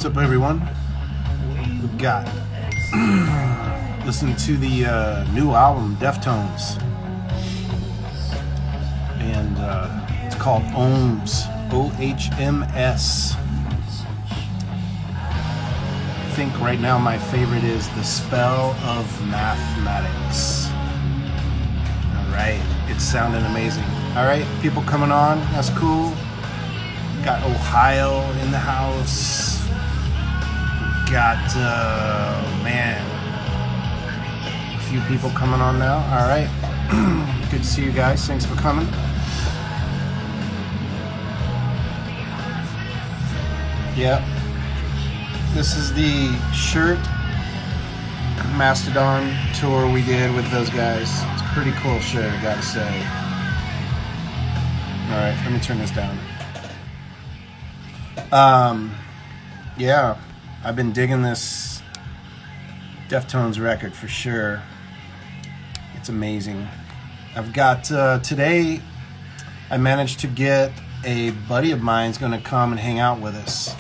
What's up, everyone? We've got listen to the new album, Deftones, and it's called Ohms, O-H-M-S. I think right now my favorite is The Spell of Mathematics. All right, it's sounding amazing. All right, people coming on, that's cool. Got Ohio in the house. Got man, a few people coming on now. All right, good to see you guys. Thanks for coming. Yep, this is the shirt Mastodon tour we did with those guys. It's a pretty cool shirt, I gotta say. All right, let me turn this down. Yeah, I've been digging this Deftones record for sure. It's amazing. I've got today I managed to get a buddy of mine's going to come and hang out with us.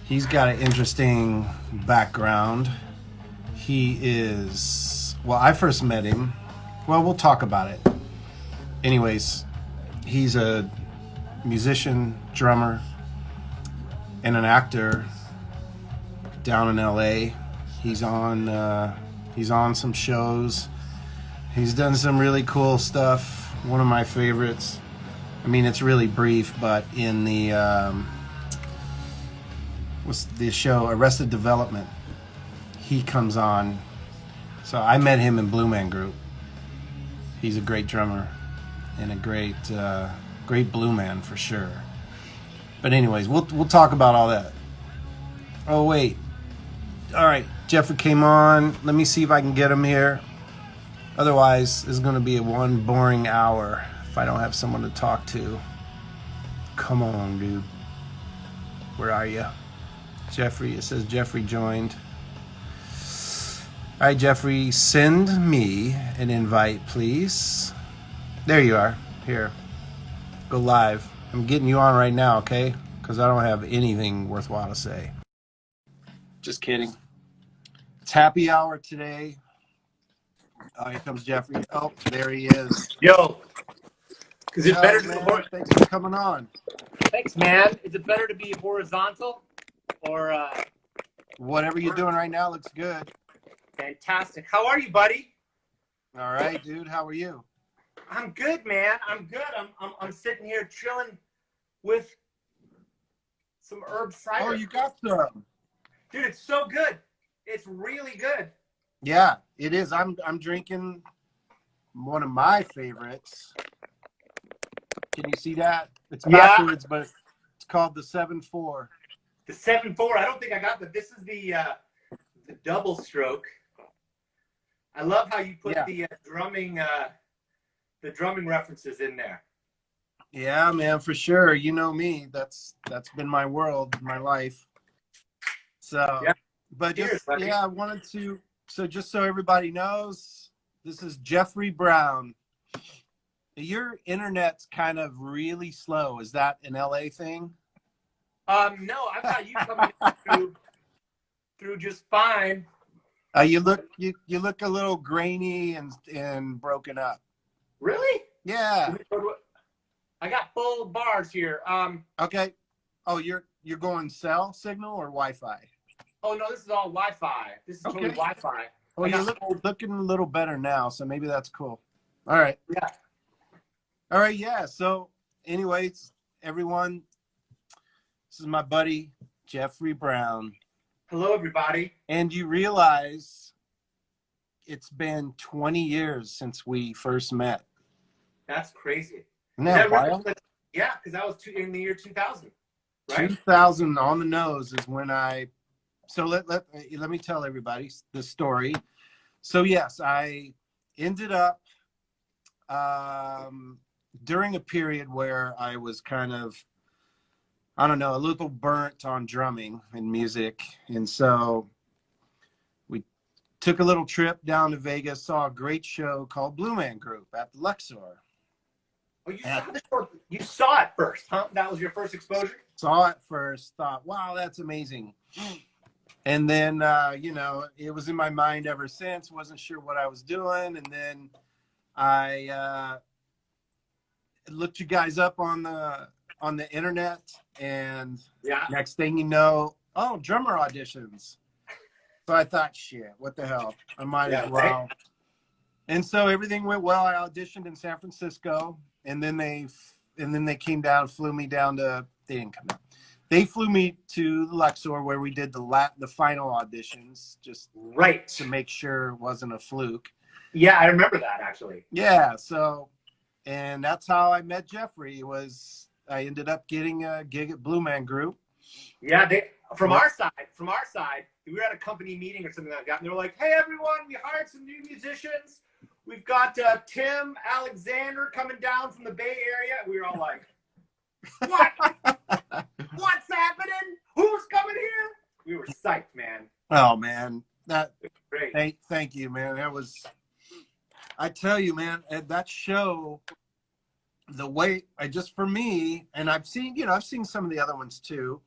He's got an interesting background. He is, well, I first met him. Well, we'll talk about it. Anyways, he's a musician, drummer, and an actor down in LA. He's on some shows. He's done some really cool stuff. One of my favorites. I mean, it's really brief, but in the what's the show, Arrested Development, he comes on. So I met him in Blueman Group. He's a great drummer and a great blue man for sure. But anyways, we'll talk about all that. Oh wait. All right, Jeffrey came on. Let me see if I can get him here. Otherwise, this is going to be a one boring hour if I don't have someone to talk to. Come on, dude. Where are you? Jeffrey, it says Jeffrey joined. All right, Jeffrey, send me an invite, please. There you are. Here. Go live. I'm getting you on right now, okay? Because I don't have anything worthwhile to say. Just kidding. It's happy hour today. Oh, here comes Jeffrey. Oh, there he is. Yo, is it better to man, thanks for coming on. Thanks, man. Is it better to be horizontal or whatever you're doing right now looks good. Fantastic. How are you, buddy? All right, dude. How are you? I'm good, man. I'm good. I'm sitting here chilling with some herb cider. Oh, you got some. Dude, it's so good. It's really good. Yeah, it is. I'm drinking one of my favorites. Can you see that? It's backwards, but it's called the 7-4. The 7-4. I don't think I got that. This is the double stroke. I love how you put the drumming references in there. Yeah, man, for sure. You know me. That's been my world, my life. So, but just, I wanted to, so just so everybody knows, this is Jeffery Brown. Your internet's kind of really slow. Is that an LA thing? No, I've got you coming through just fine. You look a little grainy and broken up. Really? Yeah. I got full bars here. Okay. Oh, you're going cell signal or Wi-Fi? Oh no, this is all Wi-Fi. This is totally Wi-Fi. Oh, you're looking a little better now, so maybe that's cool. All right. Yeah. All right. Yeah. So, anyways, everyone, this is my buddy Jeffery Brown. Hello, everybody. And you realize it's been 20 years since we first met. That's crazy. Isn't that wild? Yeah, because that was in the year 2000. Right? 2000 on the nose is when so let me tell everybody the story. So yes, I ended up during a period where I was kind of, I don't know, a little burnt on drumming and music. And so we took a little trip down to Vegas, saw a great show called Blueman Group at the Luxor. Oh, you saw it first, huh? That was your first exposure? saw it first, thought, wow, that's amazing. And then, you know, it was in my mind ever since, wasn't sure what I was doing. And then I looked you guys up on the internet, and next thing you know, oh, drummer auditions. So I thought, shit, what the hell? I might as well. Right. And so everything went well. I auditioned in San Francisco, and then they came down, flew me down to. They didn't come down. They flew me to Luxor, where we did the final auditions, just to make sure it wasn't a fluke. Yeah, I remember that actually. Yeah, so, and that's how I met Jeffrey. I ended up getting a gig at Blueman Group. Yeah, from our side, we were at a company meeting or something like that, and they were like, "Hey, everyone, we hired some new musicians. We've got Tim Alexander coming down from the Bay Area." We were all like, "What? What's happening? Who's coming here?" We were psyched, man. Oh man, that great. Thank you, man. That was. I tell you, man, at that show, the way for me, and I've seen some of the other ones too.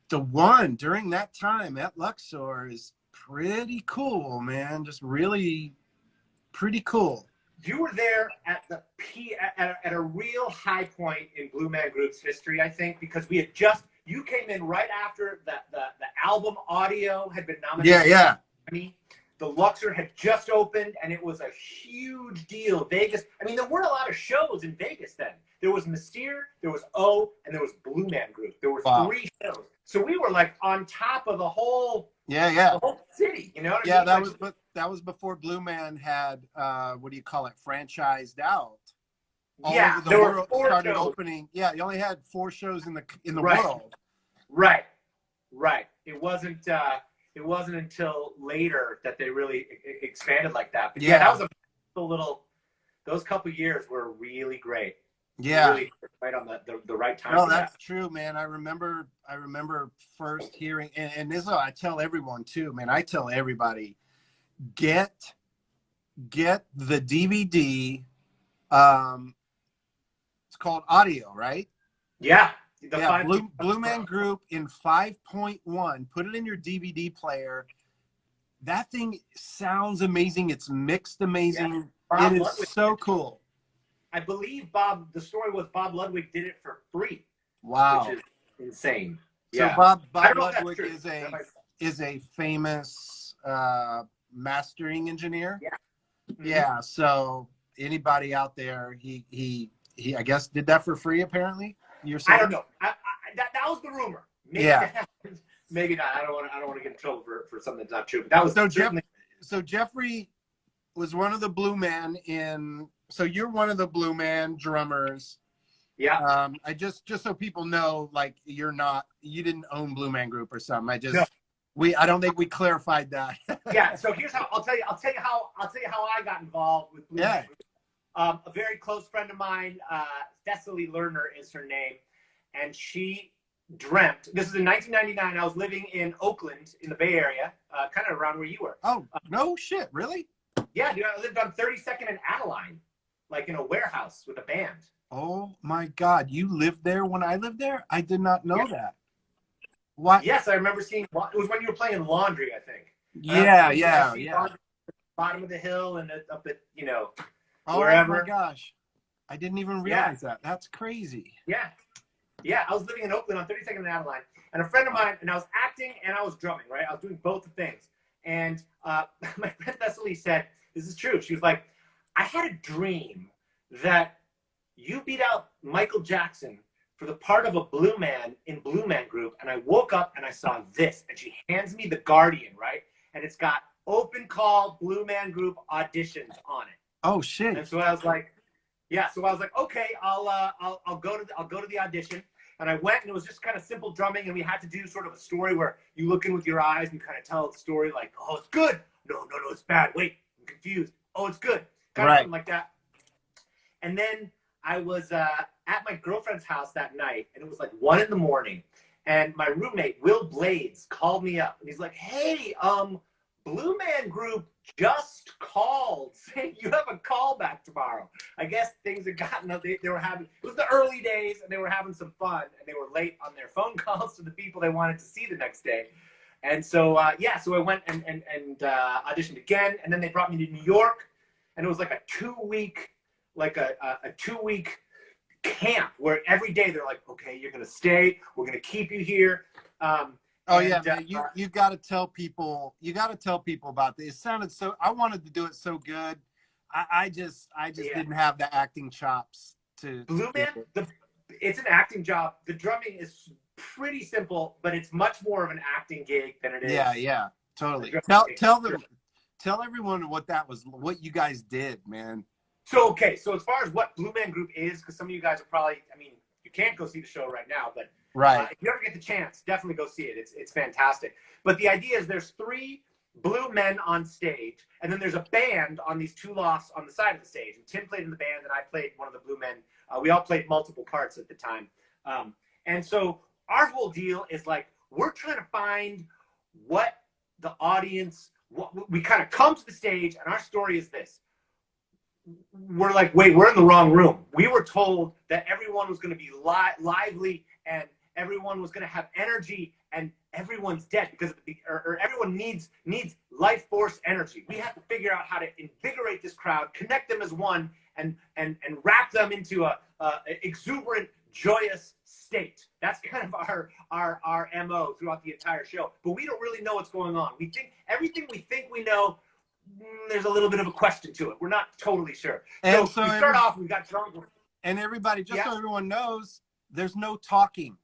The one during that time at Luxor is pretty cool, man. Just really pretty cool. You were there at at a real high point in Blueman Group's history, I think, because you came in right after the album Audio had been nominated. Yeah. I mean, the Luxor had just opened, and it was a huge deal. Vegas. I mean, there weren't a lot of shows in Vegas then. There was Mystere, there was O, and there was Blueman Group. There were 3 shows. So we were like on top of the whole the whole city. You know what I mean? That was before Blueman had what do you call it, franchised out. All over the world started shows. Opening. Yeah, you only had 4 shows in the world. Right. It wasn't until later that they really expanded like that. But that was those couple years were really great. Yeah. Really right on the right time. No, that's true, man. I remember first hearing, and this is what I tell everyone too, man. I tell everybody, get the DVD. It's called Audio, right? Yeah. Blueman Group in 5.1. Put it in your DVD player. That thing sounds amazing. It's mixed amazing. Yeah. It is so cool. I believe the story was Bob Ludwig did it for free. Wow. Which is insane. So yeah. Bob Ludwig is a famous mastering engineer. Yeah. Mm-hmm. Yeah. So anybody out there, he I guess did that for free apparently. I don't know. That was the rumor. Maybe not. I don't want to get in trouble for something that's not true. But that was so Jeffrey was one of the Blueman so you're one of the Blueman drummers. Yeah. I just so people know, like you didn't own Blueman Group or something. I don't think we clarified that. Yeah. So here's how I'll tell you how I got involved with Blueman Group. A very close friend of mine, Thessaly Lerner is her name, and she dreamt. This is in 1999. I was living in Oakland in the Bay Area, kind of around where you were. Oh, no shit, really? Yeah, dude. I lived on 32nd and Adeline, like in a warehouse with a band. Oh my God, you lived there when I lived there? I did not know that. What? Yes, I remember seeing. It was when you were playing Laundry, I think. Yeah. Bottom of the hill and up at Oh wherever. My gosh, I didn't even realize that. That's crazy. Yeah. I was living in Oakland on 32nd and Adeline, and a friend of mine, and I was acting and I was drumming. Right, I was doing both the things. And my friend Thessaly said, "This is true." She was like, "I had a dream that you beat out Michael Jackson for the part of a blue man in Blueman Group, and I woke up and I saw this." And she hands me the Guardian, right, and it's got open call Blueman Group auditions on it. Oh shit! And so I was like, okay, I'll go to the audition. And I went, and it was just kind of simple drumming, and we had to do sort of a story where you look in with your eyes and you kind of tell the story like, "Oh, it's good. No, it's bad. Wait, I'm confused. Oh, it's good." Kind of something like that. And then I was at my girlfriend's house that night, and it was like 1 a.m, and my roommate Will Blades called me up, and he's like, "Hey, Blueman Group just called saying you have a call back tomorrow. I guess things had gotten, they were having, it was the early days and they were having some fun and they were late on their phone calls to the people they wanted to see the next day. And so, so I went and auditioned again. And then they brought me to New York and it was like a 2-week, a 2-week camp where every day they're like, okay, you're going to stay. We're going to keep you here. Man, you got to tell people. You got to tell people about this. It sounded so. I wanted to do it so good. I just didn't have the acting chops to. Blueman, it's an acting job. The drumming is pretty simple, but it's much more of an acting gig than it is. Yeah, totally. Tell everyone what that was. What you guys did, man. So as far as what Blueman Group is, because some of you guys are probably, you can't go see the show right now, but. Right. If you ever get the chance, definitely go see it. It's fantastic. But the idea is there's 3 blue men on stage, and then there's a band on these 2 lofts on the side of the stage. And Tim played in the band, and I played one of the blue men. We all played multiple parts at the time. And so our whole deal is like, we're trying to find what the audience, we kind of come to the stage, and our story is this. We're like, wait, we're in the wrong room. We were told that everyone was going to be lively and everyone was going to have energy, and everyone's dead because everyone needs life force energy. We have to figure out how to invigorate this crowd, connect them as one, and wrap them into a exuberant, joyous state. That's kind of our MO throughout the entire show. But we don't really know what's going on. We think everything we think we know. There's a little bit of a question to it. We're not totally sure. So we start off. We got drunk. And everybody, so everyone knows, there's no talking.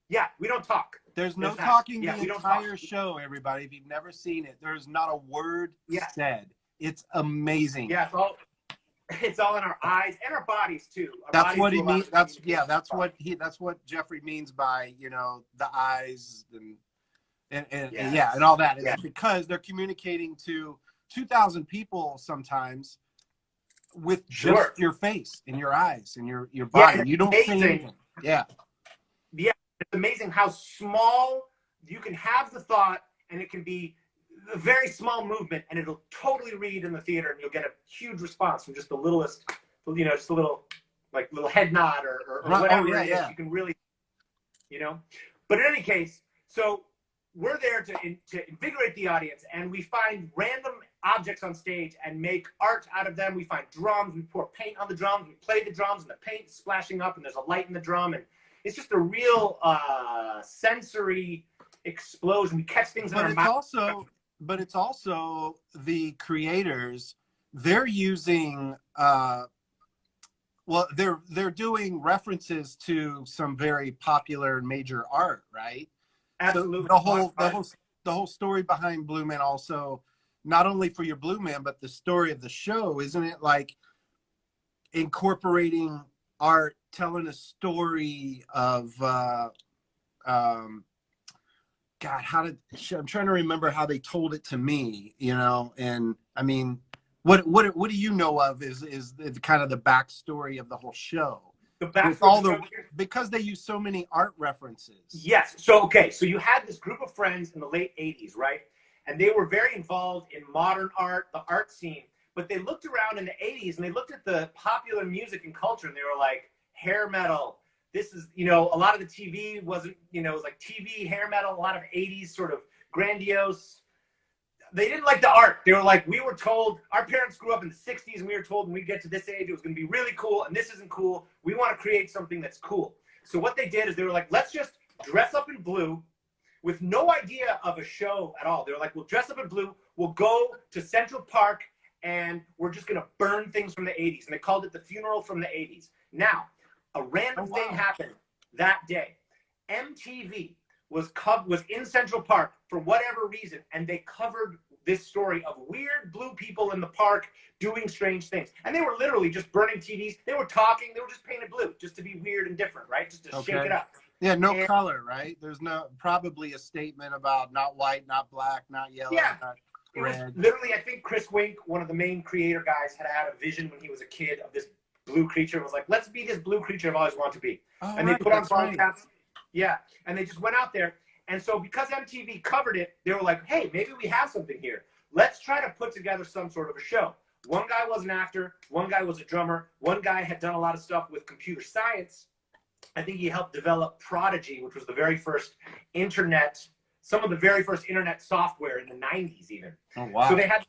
Yeah, we don't talk. There's no talking the entire show, everybody. If you've never seen it, there's not a word said. It's amazing. Yeah, it's all in our eyes and our bodies too. That's what he means. That's what Jeffrey means by, the eyes and all that. It's because they're communicating to 2,000 people sometimes with just your face and your eyes and your body. You don't say anything. Yeah. It's amazing how small you can have the thought, and it can be a very small movement, and it'll totally read in the theater, and you'll get a huge response from just the littlest, just a little head nod or whatever it is. You can really, But in any case, so we're there to invigorate the audience, and we find random objects on stage and make art out of them. We find drums, we pour paint on the drums, we play the drums, and the paint's splashing up, and there's a light in the drum, and it's just a real sensory explosion. We catch things in our mouth. But it's also the creators. They're using they're doing references to some very popular major art, right? Absolutely. So the whole story behind Blue Man, also not only for your Blue Man, but the story of the show, isn't it like incorporating art, telling a story of I'm trying to remember how they told it to me, and I mean, what do you know of is kind of the backstory of the whole show? The backstory because they use so many art references. Yes. So you had this group of friends in the late 80s, right? And they were very involved in modern art, the art scene, but they looked around in the 80s and they looked at the popular music and culture, and they were like, hair metal. This is, a lot of the TV wasn't, it was like TV, hair metal, a lot of 80s sort of grandiose. They didn't like the art. They were like, we were told, our parents grew up in the 60s, and we were told when we get to this age, it was going to be really cool, and this isn't cool. We want to create something that's cool. So what they did is they were like, let's just dress up in blue with no idea of a show at all. They were like, we'll dress up in blue. We'll go to Central Park, and we're just going to burn things from the 80s. And they called it the funeral from the 80s. Now, a random thing happened that day. MTV was in Central Park for whatever reason, and they covered this story of weird blue people in the park doing strange things. And they were literally just burning TVs. They were talking. They were just painted blue, just to be weird and different, right? Just to shake it up. Yeah, no color, right? There's probably a statement about not white, not black, not yellow, not red. Literally, I think Chris Wink, one of the main creator guys, had a vision when he was a kid of this blue creature. It was like, let's be this blue creature I've always wanted to be. And they put on ball caps. Yeah, and they just went out there. And so because MTV covered it, they were like, hey, maybe we have something here. Let's try to put together some sort of a show. One guy was an actor. One guy was a drummer. One guy had done a lot of stuff with computer science. I think he helped develop Prodigy, which was the very first internet, some of the very first internet software in the 90s even. Oh, wow. So they had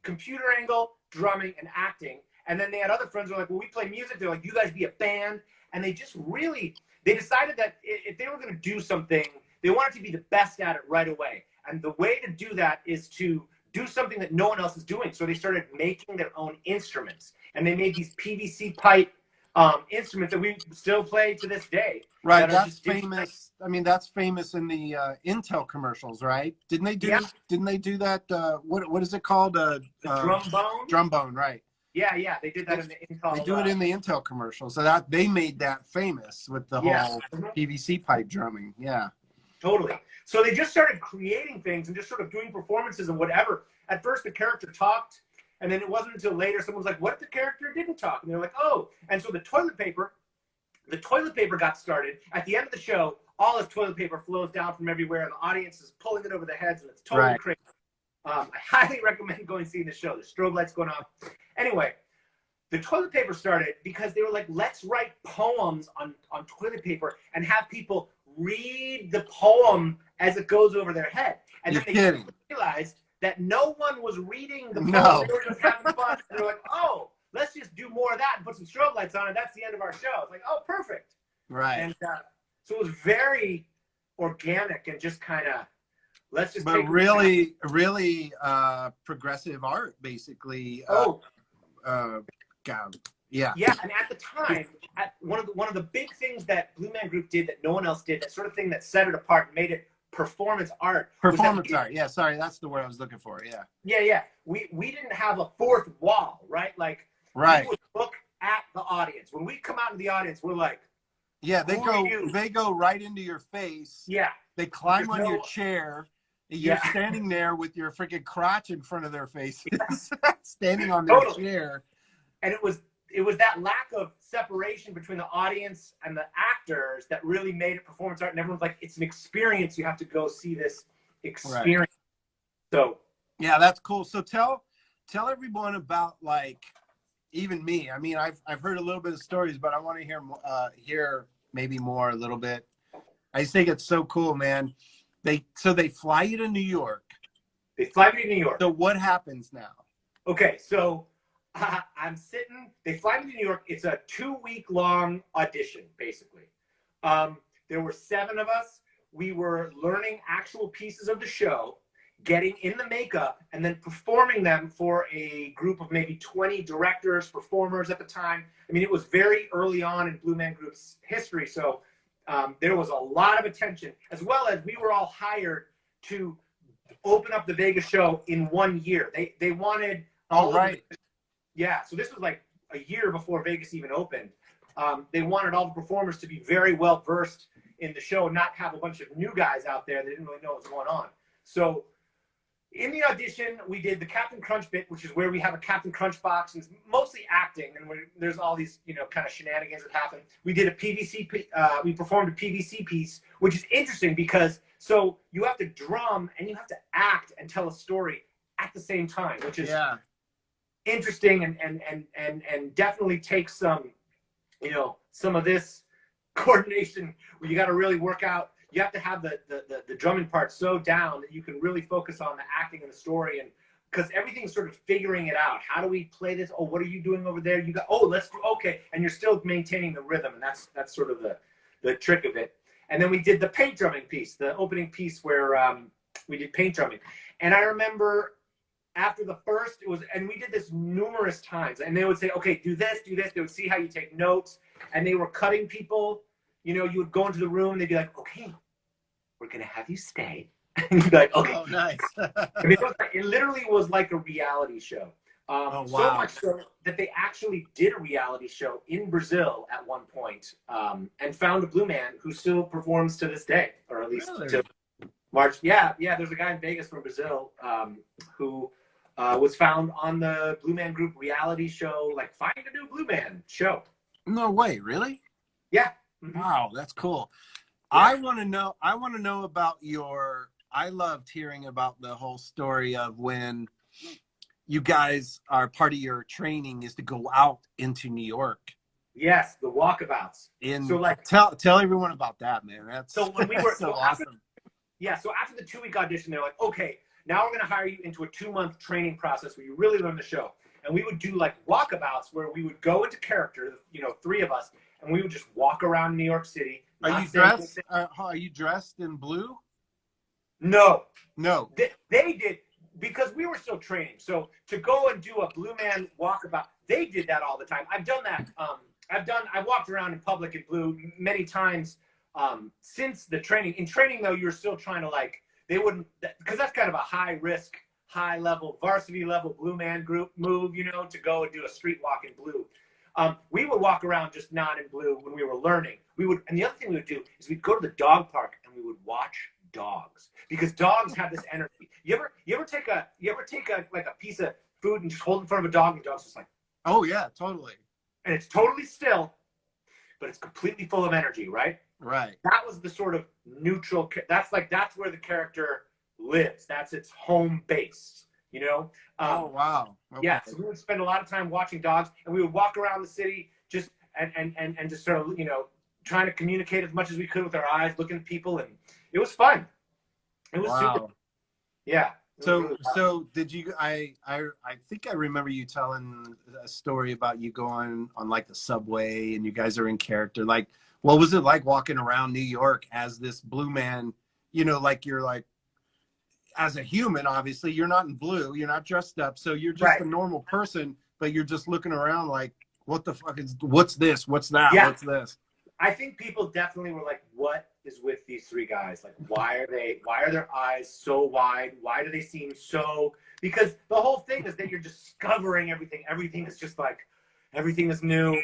computer angle, drumming, and acting. And then they had other friends who were like, well, we play music. They're like, you guys be a band. And they just really, they decided that if they were going to do something, they wanted to be the best at it right away. And the way to do that is to do something that no one else is doing. So they started making their own instruments. And they made these PVC pipe instruments that we still play to this day. Right, that's famous. I mean, that's famous in the Intel commercials, right? Didn't they do? Yeah. Didn't they do that? What is it called? Trombone. Trombone, right? Yeah, they did that in the Intel. They do it in the Intel commercials, so that they made that famous with the whole PVC pipe drumming. Yeah, totally. So they just started creating things and just sort of doing performances and whatever. At first, the character talked. And then it wasn't until later someone was like, what if the character didn't talk? And they're like, oh. And so the toilet paper got started. At the end of the show, all this toilet paper flows down from everywhere, and the audience is pulling it over their heads, and it's totally crazy. I highly recommend going and seeing the show. There's strobe lights going off. Anyway, the toilet paper started because they were like, let's write poems on toilet paper and have people read the poem as it goes over their head. And then they realized that no one was reading the poem. No. They were just having fun. And they're like, oh, let's just do more of that and put some strobe lights on it. That's the end of our show. It's like, oh, perfect. Right. And so it was very organic and just kind of, let's just but really progressive art, basically. God, yeah. Yeah, and at the time, one of the big things that Blueman Group did that no one else did, that sort of thing that set it apart and made it performance art. Performance art. Yeah, sorry, that's the word I was looking for. Yeah. Yeah. We didn't have a fourth wall, right? Like, right. We would look at the audience. When we come out in the audience, we're like, yeah, they go right into your face. Yeah. They climb on your chair. You're standing there with your freaking crotch in front of their faces, standing on their chair. And it was that lack of separation between the audience and the actors that really made it performance art. And everyone's like, it's an experience. You have to go see this experience. Right. So yeah, that's cool. So tell everyone about, like, even me. I mean, I've heard a little bit of stories, but I want to hear maybe more a little bit. I just think it's so cool, man. They fly you to New York. They fly me to New York. So what happens now? Okay, so they fly me to New York. It's a 2-week-long audition, basically. There were 7 of us. We were learning actual pieces of the show, getting in the makeup, and then performing them for a group of maybe 20 directors, performers at the time. I mean, it was very early on in Blueman Group's history, so there was a lot of attention, as well as we were all hired to open up the Vegas show in 1 year. They wanted all right. Yeah, so this was like a year before Vegas even opened. They wanted all the performers to be very well versed in the show, not have a bunch of new guys out there that didn't really know what's going on. So in the audition, we did the Captain Crunch bit, which is where we have a Captain Crunch box, and it's mostly acting, and there's all these, kind of shenanigans that happen. We did we performed a PVC piece, which is interesting because so you have to drum and you have to act and tell a story at the same time, which is interesting and definitely takes some, some of this coordination where you got to really work out. You have to have the drumming part so down that you can really focus on the acting and the story, and because everything's sort of figuring it out. How do we play this? Oh, what are you doing over there? You got, let's do, okay. And you're still maintaining the rhythm, and that's sort of the trick of it. And then we did the paint drumming piece, the opening piece where we did paint drumming. And I remember after the first, and we did this numerous times, and they would say, okay, do this, do this. They would see how you take notes, and they were cutting people. You would go into the room and they'd be like, okay, we're going to have you stay. And you'd be like, okay. Oh, nice. And it literally was like a reality show. Wow. So much so that they actually did a reality show in Brazil at one point, and found a blue man who still performs to this day, or at least to March. Yeah, there's a guy in Vegas from Brazil who was found on the Blueman Group reality show, like Find a New Blue Man show. No way, really? Yeah. Mm-hmm. Wow, that's cool. I want to know. I want to know about your. I loved hearing about the whole story of when you guys are part of your training is to go out into New York. Yes, the walkabouts. And So like, tell everyone about that, man. That's so when we were that's so awesome. so after the 2-week audition, they're like, okay, now we're going to hire you into a 2-month training process where you really learn the show. And we would do like walkabouts where we would go into character, 3 of us, and we would just walk around New York City. Are you dressed in blue? No. No. They did, because we were still training. So to go and do a Blueman walkabout, they did that all the time. I've done that. I walked around in public in blue many times since the training. In training, though, you're still trying to they wouldn't, because that's kind of a high risk, high level, varsity level Blueman Group move, to go and do a street walk in blue. We would walk around just not in blue when we were learning. And the other thing we would do is we'd go to the dog park and we would watch dogs, because dogs have this energy. You ever take a piece of food and just hold it in front of a dog, and the dog's just like, oh yeah, totally. And it's totally still, but it's completely full of energy, right? Right. That was the sort of neutral. That's where the character lives. That's its home base. Oh wow. Okay. Yeah. So we would spend a lot of time watching dogs, and we would walk around the city just and just sort of trying to communicate as much as we could with our eyes, looking at people, and it was fun. It was super. Yeah. So did you? I think I remember you telling a story about you going on like the subway and you guys are in character. Like, what was it like walking around New York as this blue man? Like you're like, as a human, obviously you're not in blue, you're not dressed up, so you're just a normal person, but you're just looking around like, what's this? What's that? Yeah. What's this? I think people definitely were like, what is with these 3 guys? Like, why are their eyes so wide? Why do they seem so, because the whole thing is that you're discovering everything. Everything is just like, everything is new.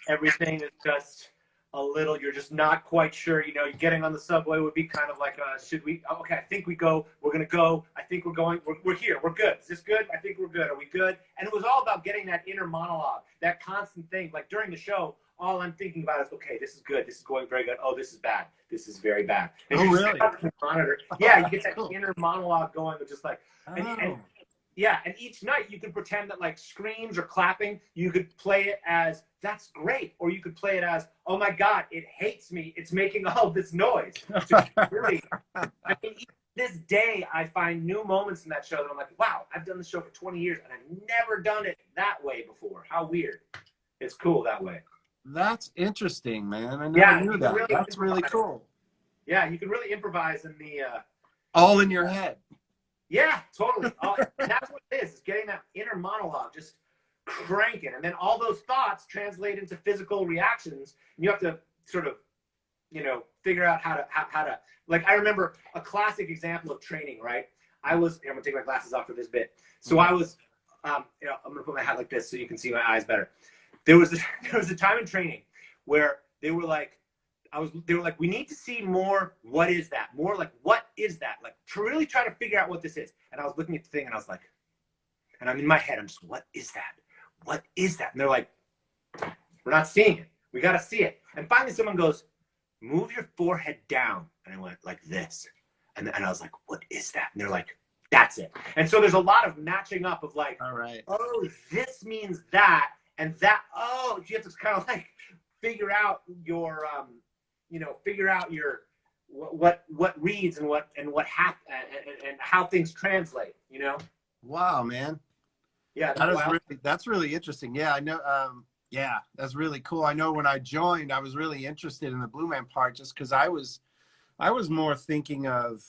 Everything is just a little, you're just not quite sure, you're getting on the subway would be kind of like, should we, okay, I think we're going to go. I think we're going, we're here. We're good. Is this good? I think we're good. Are we good? And it was all about getting that inner monologue, that constant thing. Like during the show, all I'm thinking about is, okay, this is good. This is going very good. Oh, this is bad. This is very bad. And oh, really? Monitor. Yeah, you get that inner monologue going with just like, and each night you could pretend that like screams or clapping, you could play it as, that's great. Or you could play it as, oh my God, it hates me. It's making all this noise. So really, this day, I find new moments in that show that I'm like, wow, I've done this show for 20 years and I've never done it that way before. How weird. It's cool that way. That's interesting, man. I never knew that. Really That's really cool. Yeah, you can really improvise in the... all in your head. Yeah, totally. And that's what it is getting that inner monologue, just cranking. And then all those thoughts translate into physical reactions. And you have to sort of, figure out how to, like, I remember a classic example of training, right? I'm going to take my glasses off for this bit. So I was, I'm going to put my hat like this so you can see my eyes better. There was a time in training where they were like, we need to see more. What is that? More like, what is that? Like, to really try to figure out what this is. And I was looking at the thing and I was like, and I'm in my head, I'm just, what is that? What is that? And they're like, we're not seeing it. We got to see it. And finally someone goes, move your forehead down. And I went like this. And I was like, what is that? And they're like, that's it. And so there's a lot of matching up of like, all right, oh, this means that. And that, oh, you have to kind of like figure out your, what reads and what happens and how things translate, Wow, man. Yeah. That's really interesting. Yeah, I know. Yeah, that's really cool. I know when I joined, I was really interested in the Blueman part just because I was more thinking of,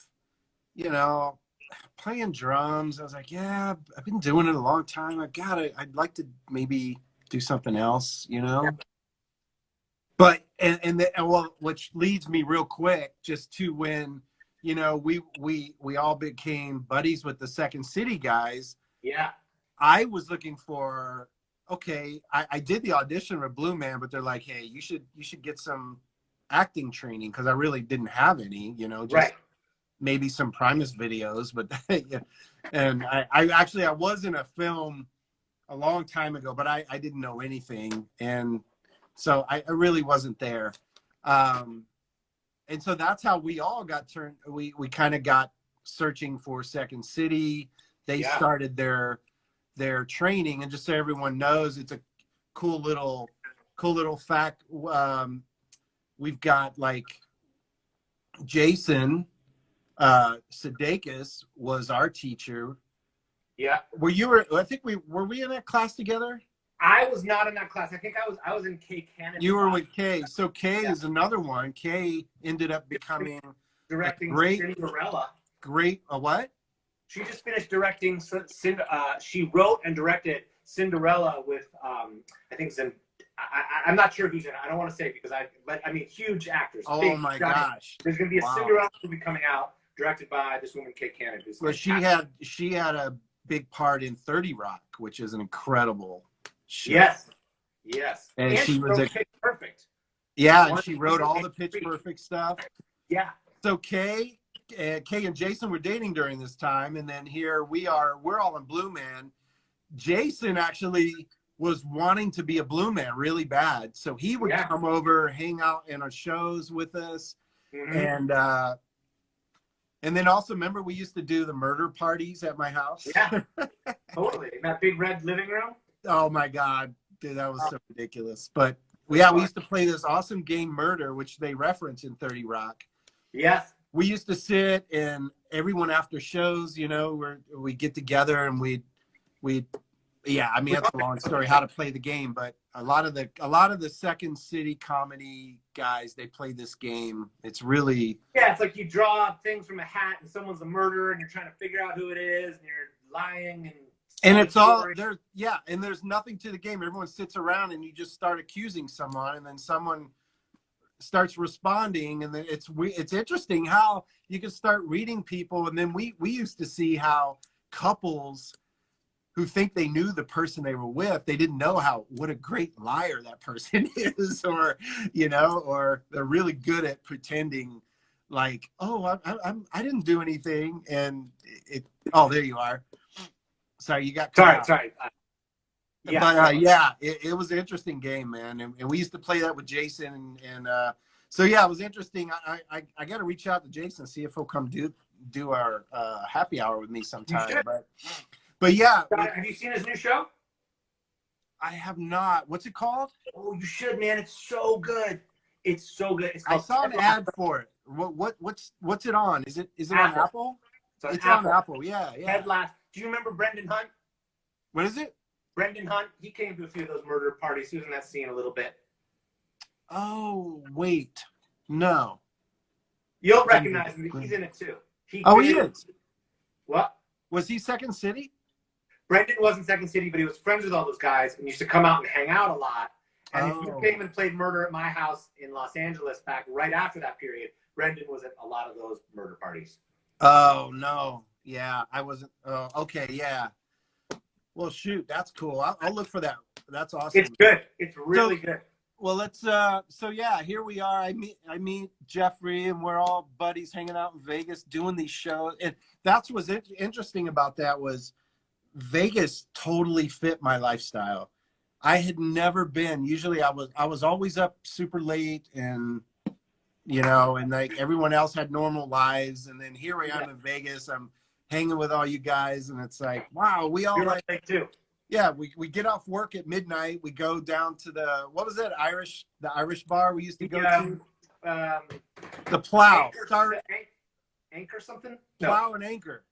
playing drums. I was like, yeah, I've been doing it a long time. I'd like to maybe do something else, Yeah. But which leads me real quick just to when we all became buddies with the Second City guys. Yeah. I was looking for, okay, I did the audition for Blueman, but they're like, hey, you should get some acting training because I really didn't have any, just maybe some Primus videos, but yeah. And I was in a film a long time ago, but I didn't know anything. And so I really wasn't there. and so that's how we all got turned. We kind of got searching for Second City. They started their training, and just so everyone knows, it's a cool little fact. We've got like Jason Sudeikis was our teacher. Yeah. I think were we in that class together? I was not in that class. I think I was in Kay Canada. You were with Kay. So Kay is another one. Kay ended up becoming directing Cinderella. Great. A what? She just finished directing. She wrote and directed Cinderella with I think I'm not sure who's in it. I don't want to say because but I mean huge actors. Oh my gosh! There's going to be a Cinderella movie coming out directed by this woman Kay Canada. Well, she had a big part in 30 Rock, which is an incredible show. Yes. And she was Pitch Perfect. Yeah, and she wrote all the Pitch Perfect stuff. Yeah. So Kay and Jason were dating during this time, and then here we're all in Blueman. Jason actually was wanting to be a Blueman really bad, so he would come over, hang out in our shows with us, and then also remember we used to do the murder parties at my house. Yeah, totally. In that big red living room. Oh my God, dude, that was so ridiculous. But we used to play this awesome game Murder, which they reference in 30 Rock. Yes. We used to sit and everyone after shows, we get together and we'd I mean, that's a long story how to play the game, but a lot of the Second City comedy guys, they play this game. It's really it's like you draw things from a hat and someone's a murderer and you're trying to figure out who it is and you're lying and it's all there. Yeah, and there's nothing to the game. Everyone sits around and you just start accusing someone, and then someone starts responding, and then it's interesting how you can start reading people. And then we used to see how couples who think they knew the person they were with, they didn't know what a great liar that person is, or or they're really good at pretending like, oh, I didn't do anything, and there you are. Sorry, you got cut sorry. It was an interesting game, man, and we used to play that with Jason, and so it was interesting. I got to reach out to Jason and see if he'll come do our happy hour with me sometime. But yeah. Have you seen his new show? I have not. What's it called? Oh, you should, man. It's so good. It's so good. I saw an ad for it. What's it on? Is it on Apple? It's on Apple. Yeah. Ted Lasso. Do you remember Brendan Hunt? What is it? Brendan Hunt. He came to a few of those murder parties. He was in that scene a little bit. Oh, wait. No. You'll recognize him. He's in it too. He is. What? Was he Second City? Brendan wasn't Second City, but he was friends with all those guys and used to come out and hang out a lot. And if you came and played Murder at My House in Los Angeles back right after that period, Brendan was at a lot of those murder parties. Oh, no. Yeah, I wasn't. Oh, okay, yeah. Well, shoot, that's cool. I'll look for that. That's awesome. It's good. It's really good. Well, let's. Here we are. I meet Jeffrey, and we're all buddies hanging out in Vegas doing these shows. And that's what's interesting about that was Vegas totally fit my lifestyle. I had never been. Usually, I was always up super late, and and like everyone else had normal lives. And then here I am in Vegas. I'm hanging with all you guys, and it's like, wow, we all You're like too. Yeah, we get off work at midnight. We go down to the the Irish bar we used to go to. The Plow. Anchor something? Plow and Anchor.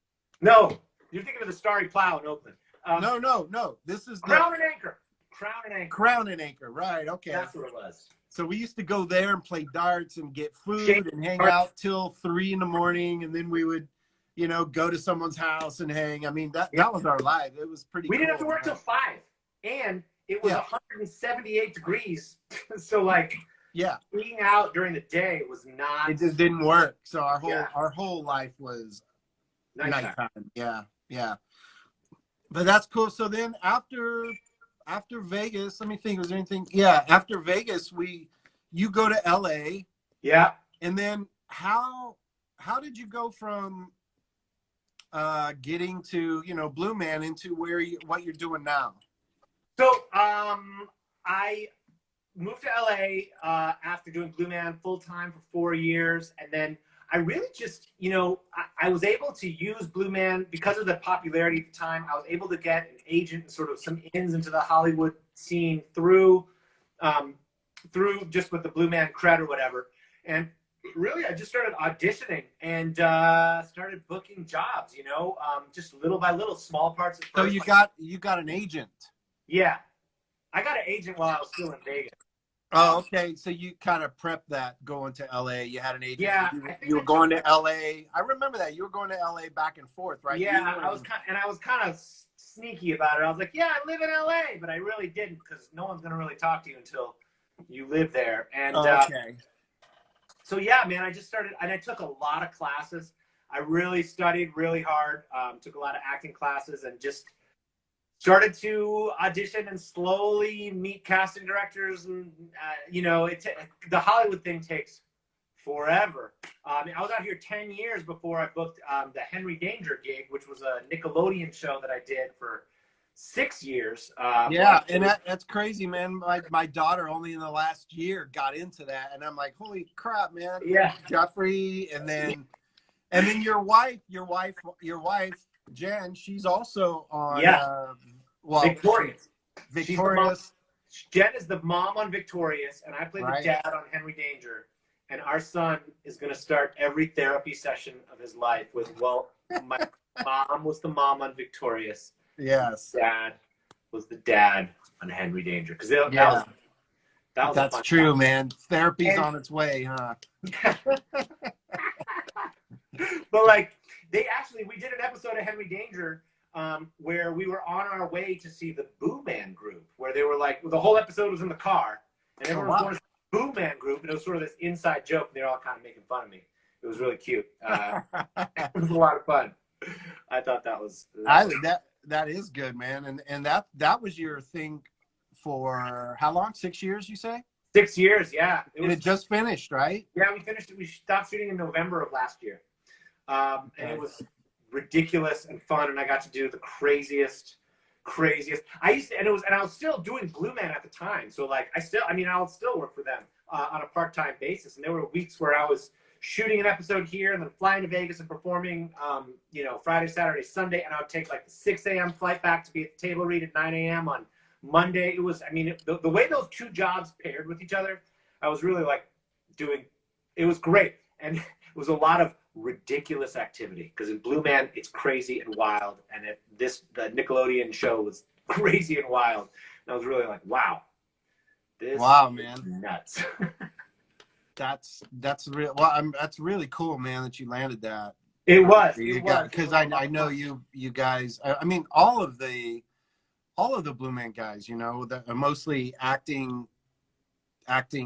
No, you're thinking of the Starry Plow in Oakland. No. This is Crown and Anchor. Crown and Anchor. Right. Okay. That's what it was. So we used to go there and play darts and get food and hang out till 3 in the morning, and then we would go to someone's house and hang. I mean, that was our life. It was pretty cool. We didn't have to work till 5. And it was 178 degrees. So being out during the day was not. It just didn't work. So our whole life was nighttime. Yeah. But that's cool. So then after Vegas, let me think, was there anything? Yeah, after Vegas you go to LA. Yeah. And then how did you go from getting to Blueman into what you're doing now? So I moved to LA after doing Blueman full time for 4 years, and then I really just, I was able to use Blueman because of the popularity at the time. I was able to get an agent and sort of some ins into the Hollywood scene through just with the Blueman cred or whatever. And really, I just started auditioning and started booking jobs. Just little by little, small parts. So you got an agent. Yeah, I got an agent while I was still in Vegas. Oh, okay. So you kind of prepped that going to LA. You had an agent. Yeah, you were going to LA. I remember that you were going to LA back and forth, right? Yeah, I was kind of sneaky about it. I was like, yeah, I live in LA, but I really didn't because no one's gonna really talk to you until you live there. And okay. So yeah, man, I just started, and I took a lot of classes. I really studied really hard. Took a lot of acting classes, and just started to audition and slowly meet casting directors. And the Hollywood thing takes forever. I was out here 10 years before I booked the Henry Danger gig, which was a Nickelodeon show that I did for 6 years. Yeah, and that's crazy, man. My daughter only in the last year got into that, and I'm like, holy crap, man. Yeah, Jeffrey, and then your wife, Jen, she's also on. Yeah. Victorious. Victorious. Jen is the mom on Victorious, and I play the Right. dad on Henry Danger. And our son is going to start every therapy session of his life with, well, my mom was the mom on Victorious. Yes. Dad was the dad on Henry Danger. Because that was that's true, man. Therapy's on its way, huh? But we did an episode of Henry Danger where we were on our way to see the Blueman Group, where they were like, the whole episode was in the car, and everyone was going to see the Blueman Group, and it was sort of this inside joke, and they were all kind of making fun of me. It was really cute. It was a lot of fun. I thought that was that is good, man. And that was your thing for how long? 6 years, you say? 6 years, yeah. It just finished, right? Yeah, we finished it. We stopped shooting in November of last year. And it was ridiculous and fun, and I got to do the craziest. I was still doing Blueman at the time, so I'll still work for them on a part-time basis. And there were weeks where I was shooting an episode here and then flying to Vegas and performing, Friday, Saturday, Sunday, and I would take like the 6 a.m. flight back to be at the table read at 9 a.m. on Monday. It was, the way those two jobs paired with each other, I was really it was great, and it was a lot of ridiculous activity because in Blueman it's crazy and wild, and the Nickelodeon show was crazy and wild, and I was really like, wow, man, nuts. That's real. Well, that's really cool, man, that you landed that. It was because I know you guys. I mean, all of the Blueman guys, that are mostly acting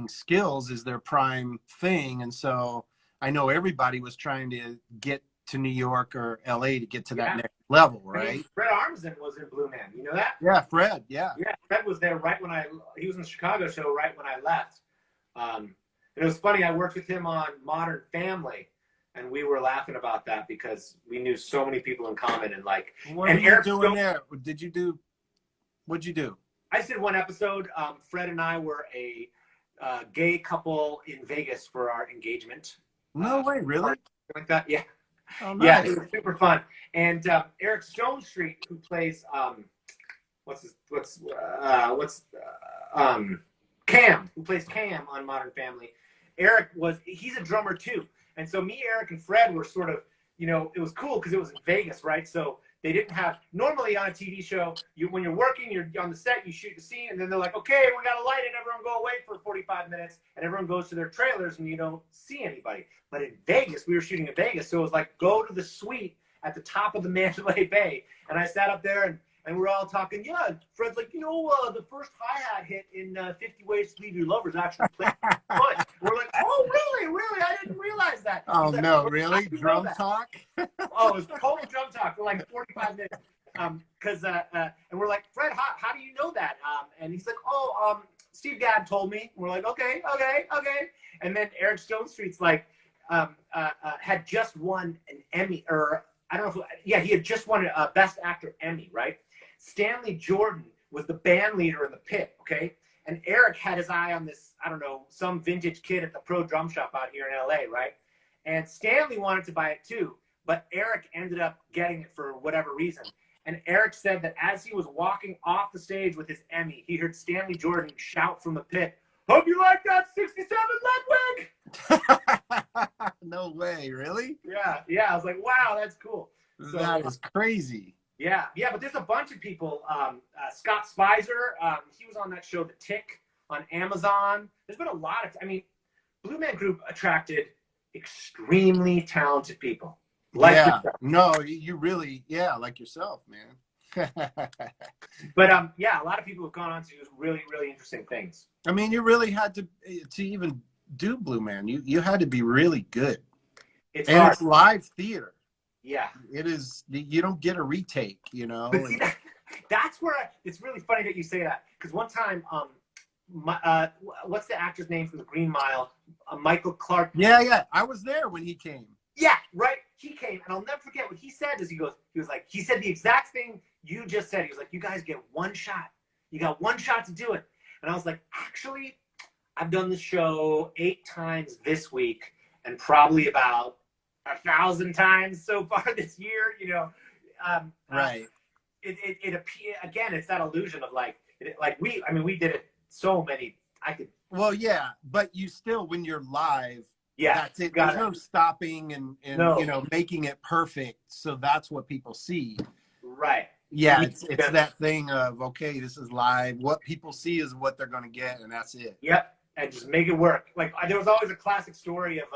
skills is their prime thing, and so I know everybody was trying to get to New York or LA to get to that next level, right? Fred Armisen was in Blueman. You know that? Yeah, Fred. Yeah. Yeah, Fred was there right when he was in the Chicago show right when I left. And it was funny. I worked with him on Modern Family, and we were laughing about that because we knew so many people in common. And what were you doing there? What'd you do? I just did one episode. Fred and I were a gay couple in Vegas for our engagement. No way, really? Like that, yeah. Oh, nice. Yeah, it was super fun. And Eric Stonestreet, who plays Cam, who plays Cam on Modern Family. He's a drummer too, and so me, Eric, and Fred were sort of, it was cool because it was in Vegas, right? So they didn't have, normally on a TV show, when you're working, you're on the set, you shoot the scene, and then they're like, okay, we got to light it, everyone go away for 45 minutes, and everyone goes to their trailers, and you don't see anybody. But in Vegas, we were shooting in Vegas, so it was like, go to the suite at the top of the Mandalay Bay, and I sat up there, and we're all talking, yeah, Fred's like, the first hi-hat hit in 50 Ways to Leave Your Lovers actually played foot. We're like, oh, really? I didn't realize that. Oh, like, no, really? Drum talk? Oh, it was total drum talk for like 45 minutes. And we're like, Fred, how do you know that? And he's like, Steve Gadd told me. We're like, okay. And then Eric Stonestreet's like, had just won an Emmy, or I don't know he had just won a Best Actor Emmy, right? Stanley Jordan was the band leader in the pit, okay? And Eric had his eye on this, I don't know, some vintage kid at the Pro Drum Shop out here in LA, right? And Stanley wanted to buy it too, but Eric ended up getting it for whatever reason. And Eric said that as he was walking off the stage with his Emmy, he heard Stanley Jordan shout from the pit, "Hope you like that 67 Ludwig!" No way, really? Yeah. I was like, wow, that's cool. So, that is crazy. Yeah, but there's a bunch of people. Scott Spicer, he was on that show, The Tick, on Amazon. There's been a lot of, Blueman Group attracted extremely talented people. Like yourself. No, you really, like yourself, man. But a lot of people have gone on to do really, really interesting things. I mean, you really had to even do Blueman. You had to be really good. It's live theater. Yeah, it is. You don't get a retake, you know. But see, that's where it's really funny that you say that, because one time, what's the actor's name from The Green Mile? Michael Clark. Yeah, I was there when he came. Yeah, right. He came, and I'll never forget what he said. He said the exact thing you just said. He was like, "You guys get one shot. You got one shot to do it." And I was like, "Actually, I've done this show 8 times this week, and probably about 1,000 times so far this year." You know, right. It again, it's that illusion of we did it so many. Well, yeah, but you still, when you're live. Yeah, that's it. There's no stopping and no. Making it perfect. So that's what people see. Right. Yeah, it's that thing of, okay, this is live. What people see is what they're going to get, and that's it. Yep, and just make it work. Like, there was always a classic story of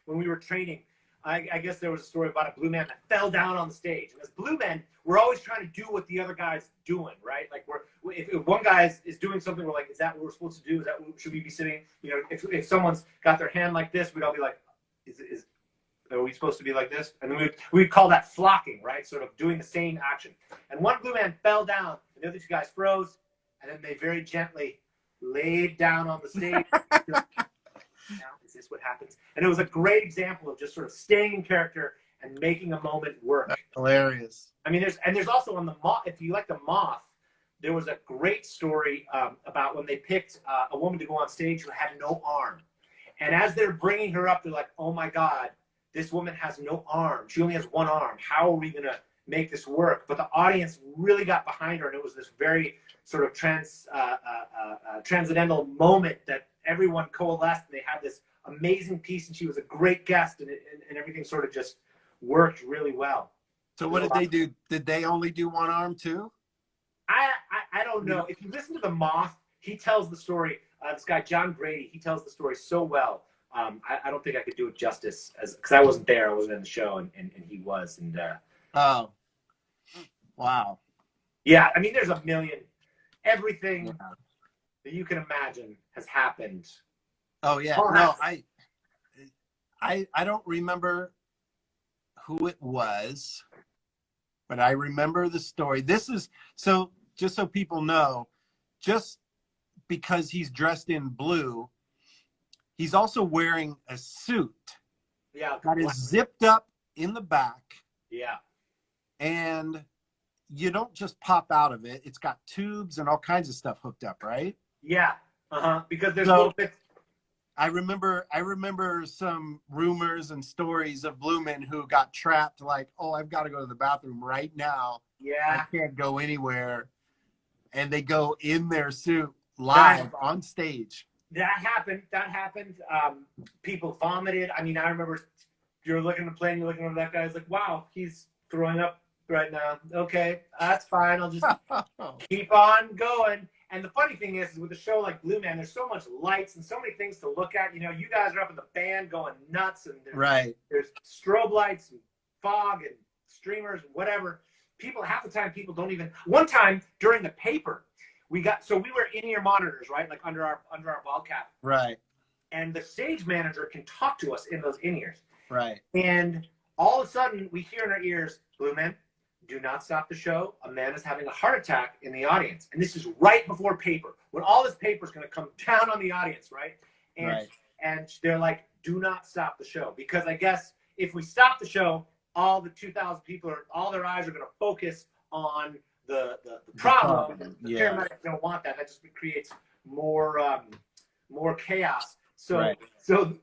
when we were training. I guess there was a story about a blue man that fell down on the stage. And as blue men, we're always trying to do what the other guy's doing, right? Like, if one guy is doing something, we're like, is that what we're supposed to do? Is that what should we be sitting? You know, if someone's got their hand like this, we'd all be like, are we supposed to be like this? And then we'd call that flocking, right? Sort of doing the same action. And one blue man fell down, and the other 2 guys froze, and then they very gently laid down on the stage. Now, is this what happens? And it was a great example of just sort of staying in character and making a moment work. That's hilarious. I mean, there's also on the Moth, if you like the Moth, there was a great story about when they picked a woman to go on stage who had no arm. And as they're bringing her up, they're like, oh my God, this woman has no arm. She only has one arm. How are we going to make this work? But the audience really got behind her, and it was this very sort of transcendental moment that everyone coalesced, and they had this amazing piece, and she was a great guest, and everything sort of just worked really well. So what did they do? Did they only do one arm too? I don't know. If you listen to The Moth, he tells the story. This guy, John Grady, he tells the story so well. I don't think I could do it justice, because I wasn't there. I wasn't in the show, and he was. And oh, wow. Yeah, I mean, there's a million. Everything that you can imagine has happened. Oh yeah. No, I don't remember who it was, but I remember the story. This is just so people know, just because he's dressed in blue, he's also wearing a suit. Yeah. That is zipped up in the back. Yeah. And you don't just pop out of it. It's got tubes and all kinds of stuff hooked up, right? Yeah. Because there's little bits. I remember some rumors and stories of blue men who got trapped, like, oh, I've got to go to the bathroom right now. Yeah. I can't go anywhere. And they go in their suit live on stage. That happened. People vomited. I mean, I remember you're looking at the plane, you're looking at that guy, it's like, wow, he's throwing up right now. Okay, that's fine. I'll just keep on going. And the funny thing is with a show like Blue Man, there's so much lights and so many things to look at. You know, you guys are up in the band going nuts, and there's strobe lights and fog and streamers and whatever. Half the time people don't even. One time during the paper, we were in-ear monitors, right, like under our ball cap, right, and the stage manager can talk to us in those in-ears, right, and all of a sudden we hear in our ears, Blue Man, do not stop the show. A man is having a heart attack in the audience. And this is right before paper, when all this paper is going to come down on the audience, right? And they're like, do not stop the show. Because I guess if we stop the show, all the 2,000 people, all their eyes are going to focus on the problem. The paramedics don't want that. That just creates more chaos. So Right. so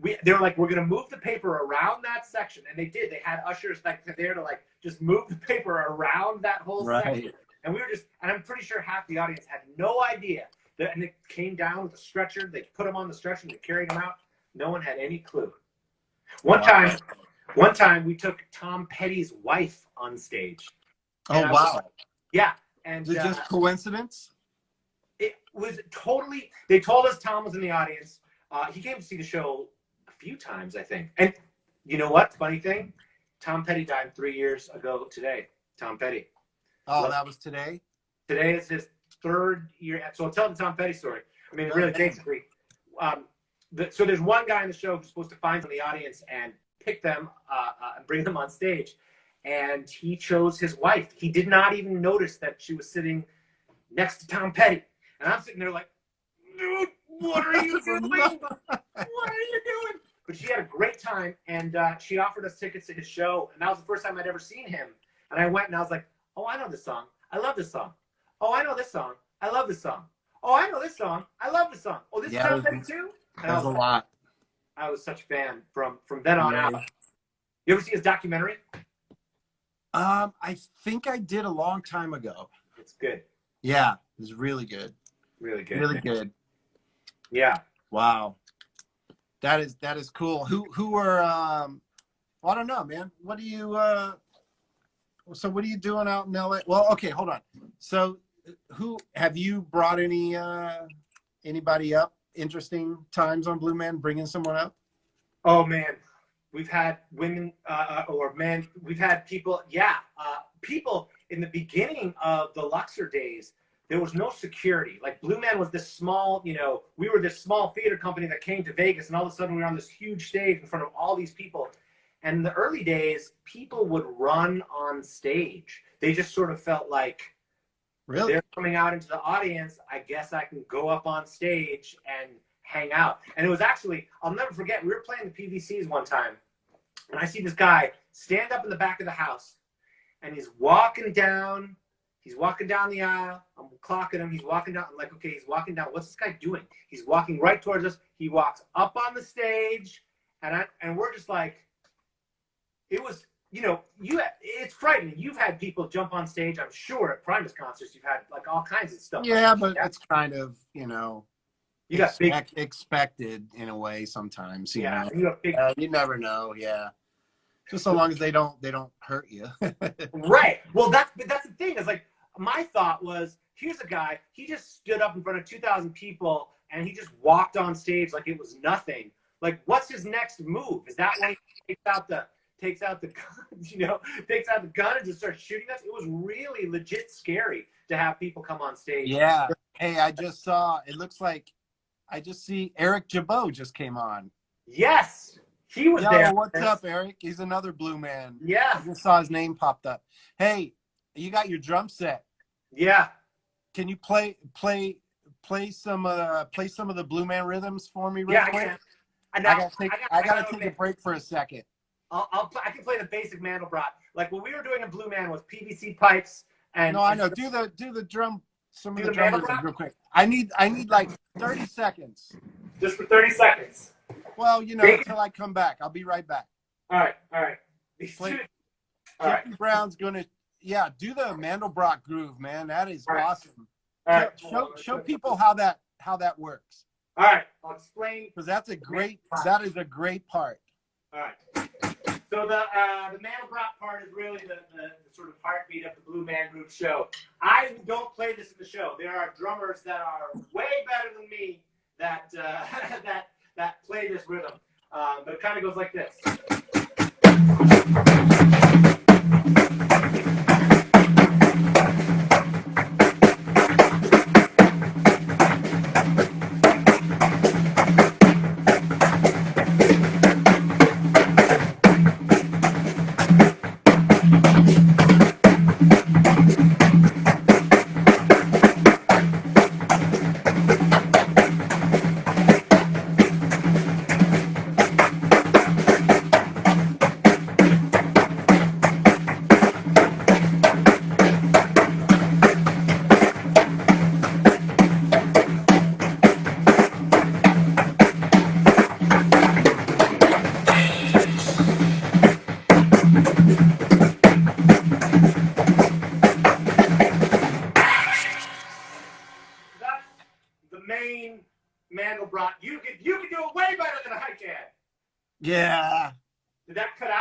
they were like, we're gonna move the paper around that section, and they did. They had ushers like there to like just move the paper around that whole section, and we were just, and I'm pretty sure half the audience had no idea. And it came down with a stretcher. They put them on the stretcher and they carried them out. No one had any clue. One time we took Tom Petty's wife on stage. Oh, wow. Yeah. And is it just coincidence? It was totally, they told us Tom was in the audience. He came to see the show a few times, I think. And you know what? Funny thing, Tom Petty died 3 years ago today. Tom Petty. Oh, that was today? Today is his 3rd year. So I'll tell the Tom Petty story. I mean, really, basically. So there's one guy in the show who's supposed to find from the audience and pick them and bring them on stage. And he chose his wife. He did not even notice that she was sitting next to Tom Petty. And I'm sitting there like, dude, what are you doing? What are you doing? But she had a great time, and she offered us tickets to his show. And that was the first time I'd ever seen him. And I went and I was like, oh, I know this song. I love this song. Oh, I know this song. I love this song. Oh, I know this song. I love this song. Oh, this is Tom Petty too? That was a lot. I was such a fan from then on out. You ever see his documentary? I think I did a long time ago. It's good. Yeah, it was really good. Really good. Really good. Yeah. Wow. That is cool. Who are well, I don't know, man. What do you so what are you doing out in LA? Well, okay, hold on. So who have you brought anybody up? Interesting times on Blueman, bringing someone up? Oh man, we've had women or men. We've had people. Yeah, people in the beginning of the Luxor days. There was no security. Like Blueman was this small. We were this small theater company that came to Vegas, and all of a sudden we were on this huge stage in front of all these people. And in the early days, people would run on stage. They just sort of felt like, really? They're coming out into the audience. I guess I can go up on stage and hang out. And it was actually, I'll never forget, we were playing the PVCs one time, and I see this guy stand up in the back of the house, and he's walking down the aisle. I'm clocking him. He's walking down. I'm like, okay, he's walking down. What's this guy doing? He's walking right towards us. He walks up on the stage, and we're just like, it was, it's frightening. You've had people jump on stage, I'm sure, at Primus concerts. You've had like all kinds of stuff. Yeah, but it's kind of, you got expected in a way sometimes. You know? You have big, you never know. Yeah, just so long as they don't hurt you. Right. Well, that's the thing. Is like my thought was, here's a guy. He just stood up in front of 2,000 people and he just walked on stage like it was nothing. Like, what's his next move? Is that when he takes out the gun, takes out the gun and just starts shooting us? It was really legit scary to have people come on stage. Yeah. Hey, I just saw, it looks like, I just see Eric Jabot just came on. Yes. He was there. What's up, Eric? He's another Blueman. Yeah. I just saw his name popped up. Hey, you got your drum set. Yeah. Can you play some of the Blueman rhythms for me real quick? I gotta take a break for a second. I can play the basic Mandelbrot. Like what we were doing in Blueman was PVC pipes and. No, I know. Do the drum. Some of the drum rhythms real quick. I need like 30 seconds. Just for 30 seconds. Well, until I come back. I'll be right back. All right. Jeffery Brown's gonna do the Mandelbrot groove, man. That is awesome. All right. Show people how that works. All right, I'll explain. Because that is a great part. All right. So the Mandelbrot part is really the sort of heartbeat of the Blueman Group show. I don't play this in the show. There are drummers that are way better than me that that play this rhythm. But it kind of goes like this.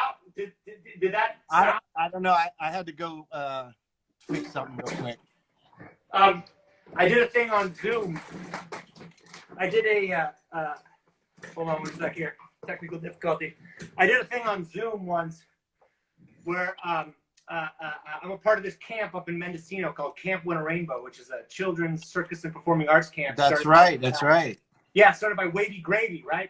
out? Did that sound? I don't know. I had to go fix something real quick. I did a thing on Zoom. I did a hold on one sec here. Technical difficulty. I did a thing on Zoom once where I'm a part of this camp up in Mendocino called Camp Win a Rainbow, which is a children's circus and performing arts camp. That's right. That's right. Yeah, started by Wavy Gravy, right?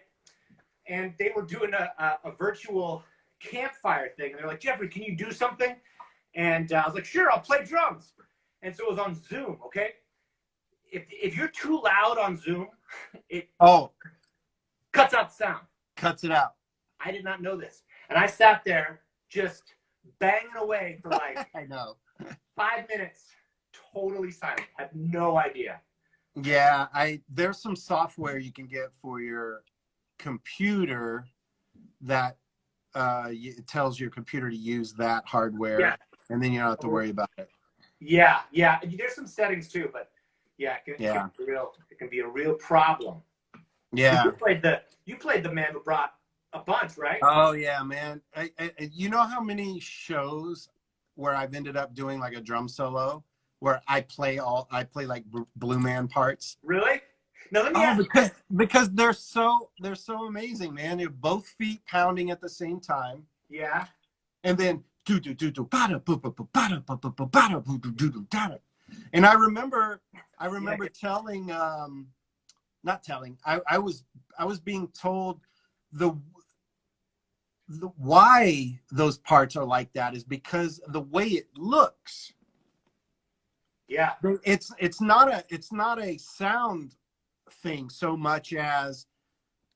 And they were doing a virtual campfire thing. And they're like, Jeffrey, can you do something? And I was like, sure, I'll play drums. And so it was on Zoom, okay? If you're too loud on Zoom, it cuts out the sound. Cuts it out. I did not know this. And I sat there just banging away for like I know 5 minutes, totally silent. I have no idea. Yeah, there's some software you can get for your computer that it tells your computer to use that hardware, and then you don't have to worry about it. Yeah. There's some settings too, but it can be a real problem. Yeah. You played the Man Who Brought a bunch, right? Oh yeah, man. You know how many shows where I've ended up doing like a drum solo where I play like Blueman parts? Really? Now let me ask you. Because they're so amazing, man. They're both feet pounding at the same time. Yeah. And then do do do do bada boo boo boo bada boo boo boo bada boo do do do da. And I remember telling not telling. I was being told the why those parts are like that is because the way it looks. Yeah. It's not a sound thing so much as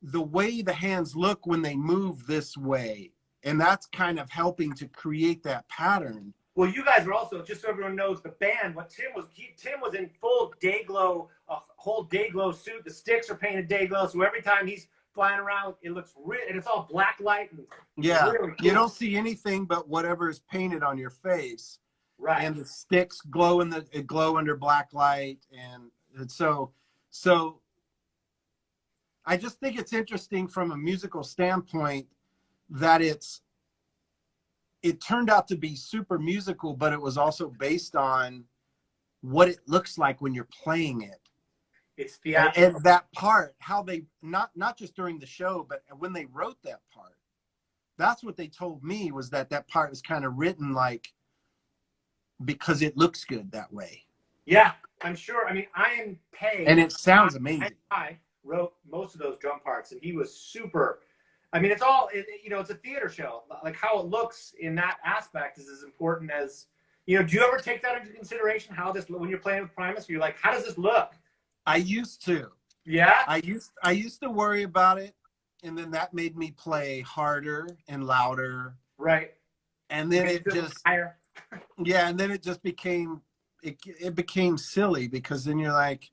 the way the hands look when they move this way. And that's kind of helping to create that pattern. Well, you guys are also, just so everyone knows, the band, what Tim was in full Dayglow, a whole Dayglow suit. The sticks are painted Dayglow, so every time he's flying around, it looks real, and it's all black light. And really cool. You don't see anything but whatever is painted on your face. Right. And the sticks glow under black light, and so I just think it's interesting from a musical standpoint that it turned out to be super musical, but it was also based on what it looks like when you're playing it. It's theatrical. And that part, how they not just during the show, but when they wrote that part, that's what they told me, was that part was kind of written like because it looks good that way. Yeah, I'm sure. I mean, Ian Pay, and it sounds amazing. I wrote most of those drum parts, and he was super. I mean, it's all, it's a theater show. Like how it looks in that aspect is as important as, do you ever take that into consideration? How this, when you're playing with Primus, you're like, how does this look? I used to. Yeah. I used to worry about it, and then that made me play harder and louder. Right. And then it just higher. Yeah, and then it just became it became silly, because then you're like,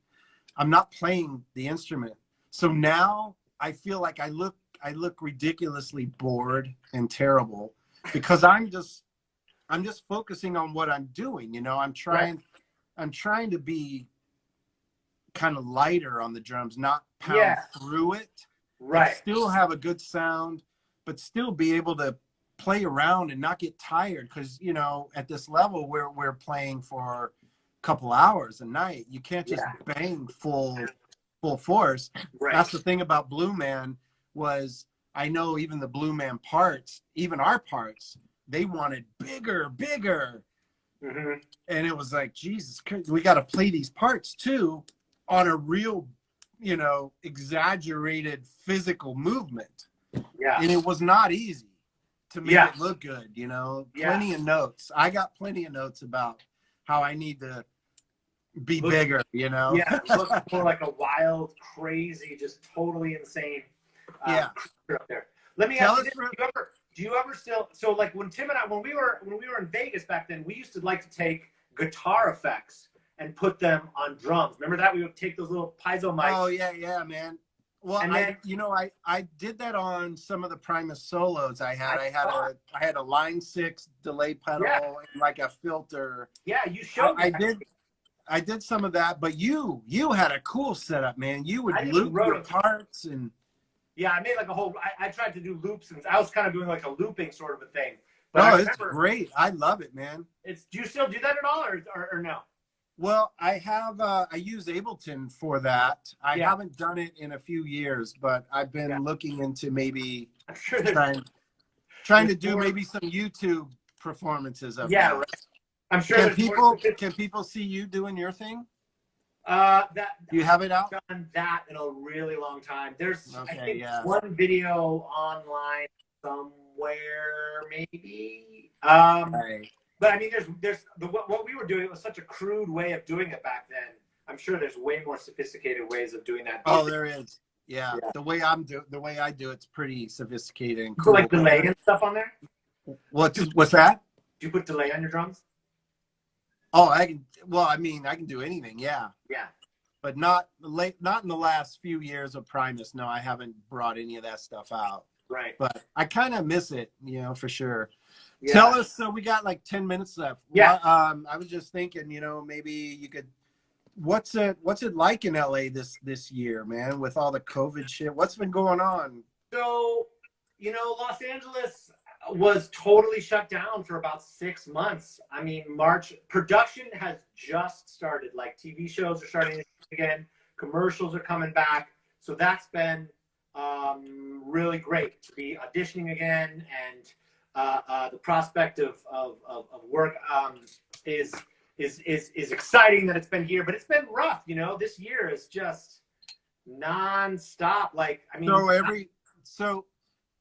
I'm not playing the instrument. So now I feel like I look ridiculously bored and terrible, because I'm just focusing on what I'm doing. I'm trying to be kind of lighter on the drums, not pound through it. Right. Still have a good sound, but still be able to play around and not get tired, because at this level we're playing for a couple hours a night. You can't just bang full force. Right. That's the thing about Blueman, was I know even the Blueman parts, even our parts, they wanted bigger. Mm-hmm. And it was like, Jesus Christ, we got to play these parts too on a real, exaggerated physical movement. Yeah. And it was not easy to make it look good, Plenty of notes. I got plenty of notes about how I need to be bigger, Yeah, look more like a wild, crazy, just totally insane creature up there. Let me ask you, do you ever still, so like when Tim and I, when we were in Vegas back then, we used to like to take guitar effects and put them on drums. Remember that? We would take those little piezo mics. Oh yeah, man. Well, and then, I did that on some of the Primus solos I had. I had a line 6 delay pedal and like a filter. Yeah, you showed me. I did some of that, but you had a cool setup, man. You would loop your parts and Yeah, I made like a whole. I tried to do loops, and I was kind of doing like a looping sort of a thing. But I Oh, it's remember great. I love it, man. it's. Do you still do that at all, or no? Well, I have I use Ableton for that. I Yeah, haven't done it in a few years, but I've yeah. been looking into maybe I'm sure trying there's to do more. maybe some YouTube performances of Yeah, right. that. I'm sure there's more. Can people see you doing your thing? That Do you have it out? I've done that in a really long time. There's I Okay, think yeah. one video online somewhere maybe. Right. But I mean, what we were doing. It was such a crude way of doing it back then. I'm sure there's way more sophisticated ways of doing that. Oh, there is. Yeah. Yeah. The way I do it's pretty sophisticated and You put cool. like delay and stuff on there. What's that? Do you put delay on your drums? Oh, I can. Well, I mean, I can do anything. Yeah. Yeah. But not in the last few years of Primus. No, I haven't brought any of that stuff out. Right. But I kind of miss it, for sure. Yeah. Tell us. So we got like 10 minutes left. Yeah. I was just thinking, maybe you could. What's it like in LA this year, man? With all the COVID shit, what's been going on? So, Los Angeles was totally shut down for about 6 months. I mean, March production has just started. Like TV shows are starting again, commercials are coming back. So that's been really great to be auditioning again, and the prospect of work is exciting that it's been here, but it's been rough. This year is just nonstop. Like, I mean, so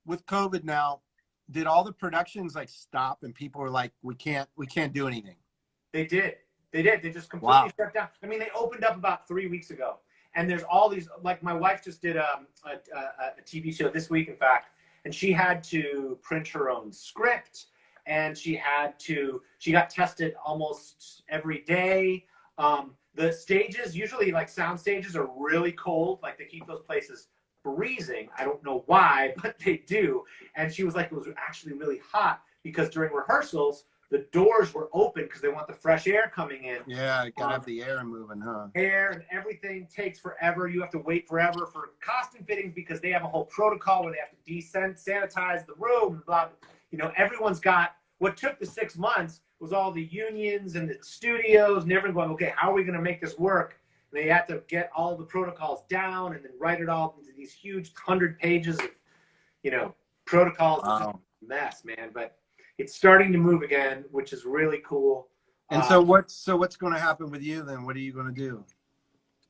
with COVID now, did all the productions like stop and people were like, we can't do anything? They did. They just completely shut down. I mean, they opened up about 3 weeks ago, and there's all these, like my wife just did a TV show this week, in fact, and she had to print her own script, and she got tested almost every day. The stages, usually like sound stages, are really cold. Like they keep those places freezing. I don't know why, but they do. And she was like, it was actually really hot because during rehearsals, the doors were open because they want the fresh air coming in. Yeah, you gotta have the air moving, huh? Air and everything takes forever. You have to wait forever for costume fittings because they have a whole protocol where they have to sanitize the room and blah. Everyone's got, what took the 6 months was all the unions and the studios and everyone going, okay, how are we going to make this work? And they had to get all the protocols down and then write it all into these huge 100 pages of, protocols. Wow. It's a mess, man. But it's starting to move again, which is really cool. And so what's going to happen with you then? What are you going to do?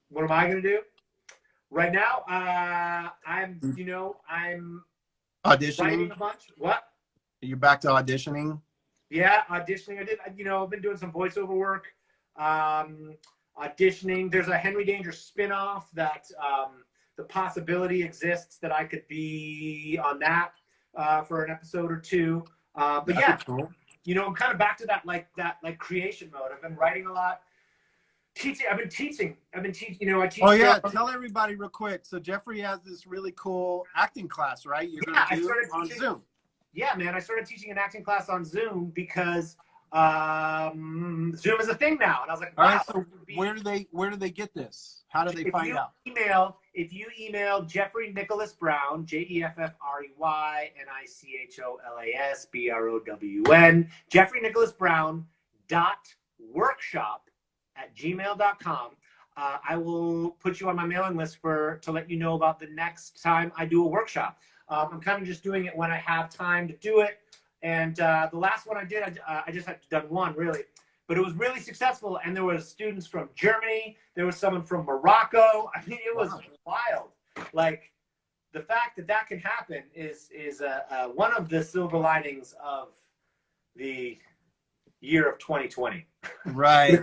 What am I going to do? Right now, I'm auditioning. Writing a bunch. What? You're back to auditioning? Yeah, auditioning. I've been doing some voiceover work. Auditioning. There's a Henry Danger spinoff that the possibility exists that I could be on that for an episode or two. But That's yeah, cool. I'm kind of back to that creation mode. I've been writing a lot. I've been teaching. I teach. Oh yeah, tell everybody real quick. So Jeffrey has this really cool acting class, right? You're going to do on Zoom. Yeah, man. I started teaching an acting class on Zoom because Zoom is a thing now, and I was like, wow. All right, so where do they get this? How do they find out? If you email Jeffrey Nicholas Brown, JeffreyNicholasBrown, Jeffrey Nicholas Brown .workshop@gmail.com. I will put you on my mailing list to let you know about the next time I do a workshop. I'm kind of just doing it when I have time to do it. And the last one I did, I just had done one really, but it was really successful. And there was students from Germany. There was someone from Morocco. I mean, it was wild. Like the fact that can happen is one of the silver linings of the year of 2020. Right.